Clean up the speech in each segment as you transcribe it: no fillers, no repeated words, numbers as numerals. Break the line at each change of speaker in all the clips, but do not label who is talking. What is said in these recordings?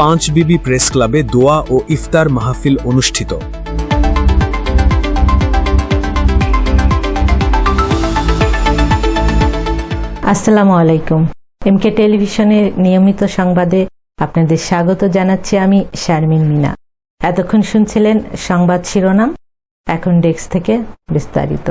পাঁচ বিবি প্রেস ক্লাবে দোয়া ও ইফতার মাহফিল অনুষ্ঠিত।
আসসালামু আলাইকুম। এমকে টেলিভিশনের নিয়মিত সংবাদে আপনাদের স্বাগত জানাচ্ছি আমি শারমিন মিনা। এতক্ষণ শুনছিলেন সংবাদ শিরোনাম, এখন ডেস্ক থেকে বিস্তারিত।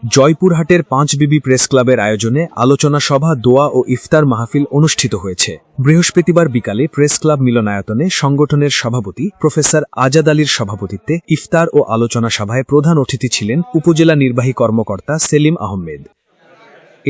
জয়পুরহাটের পাঁচ বিবি প্রেস ক্লাবের আয়োজনে আলোচনা সভা, দোয়া ও ইফতার মাহফিল অনুষ্ঠিত হয়েছে। বৃহস্পতিবার বিকালে প্রেস ক্লাব মিলনায়তনে সংগঠনের সভাপতি প্রফেসর আজাদ আলীর সভাপতিত্বে ইফতার ও আলোচনা সভায় প্রধান অতিথি ছিলেন উপজেলা নির্বাহী কর্মকর্তা সেলিম আহমেদ।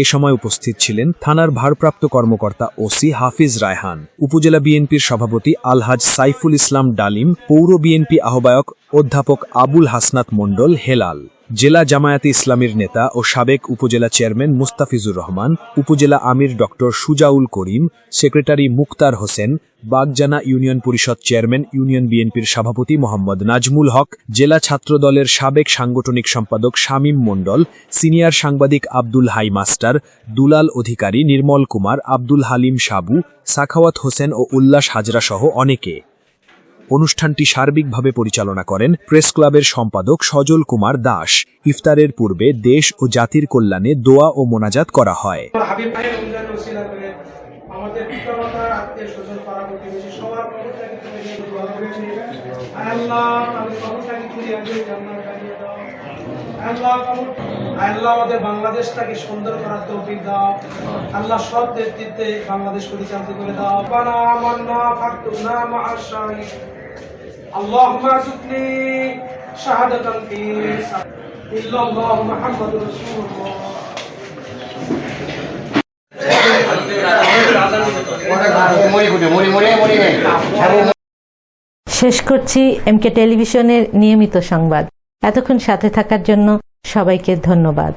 এ সময় উপস্থিত ছিলেন থানার ভারপ্রাপ্ত কর্মকর্তা ওসি হাফিজ রায়হান, উপজেলা বিএনপির সভাপতি আলহাজ সাইফুল ইসলাম ডালিম, পৌর বিএনপি আহ্বায়ক অধ্যাপক আবুল হাসনাত মণ্ডল হেলাল, জেলা জামায়াতে ইসলামীর নেতা ও সাবেক উপজেলা চেয়ারম্যান মুস্তাফিজুর রহমান, উপজেলা আমির ডক্টর সুজাউল করিম, সেক্রেটারি মুক্তার হোসেন, বাগজানা ইউনিয়ন পরিষদ চেয়ারম্যান, ইউনিয়ন বিএনপির সভাপতি মোহাম্মদ নাজমুল হক, জেলা ছাত্রদলের সাবেক সাংগঠনিক সম্পাদক শামীম মণ্ডল, সিনিয়র সাংবাদিক আব্দুল হাই মাস্টার, দুলাল অধিকারী, নির্মল কুমার, আব্দুল হালিম সাবু, সাখাওয়াত হোসেন ও উল্লাস হাজরা সহ অনেকে। অনুষ্ঠানটি সার্বিকভাবে পরিচালনা করেন প্রেস ক্লাবের সম্পাদক সজল কুমার দাস। ইফতারের পূর্বে দেশ ও জাতির কল্যাণে দোয়া ও মোনাজাত করা হয়।
আল্লাহ আমাদের বাংলাদেশটাকে সুন্দর করার তৌফিক দাও। আল্লাহ সৎ নেতৃত্বে বাংলাদেশ পরিচালিত করে দাও। রব্বানা আমান্না ফাকতুবনা মা'আশ শাহিদিন। আল্লাহুম্মা রযুকনি শাহাদাতান ফি ইল্লাল্লাহু মুহাম্মাদুর রাসূলুল্লাহ।
শেষ করছি এমকে টেলিভিশনের নিয়মিত সংবাদ। এতক্ষণ সাথে থাকার জন্য সবাইকে ধন্যবাদ।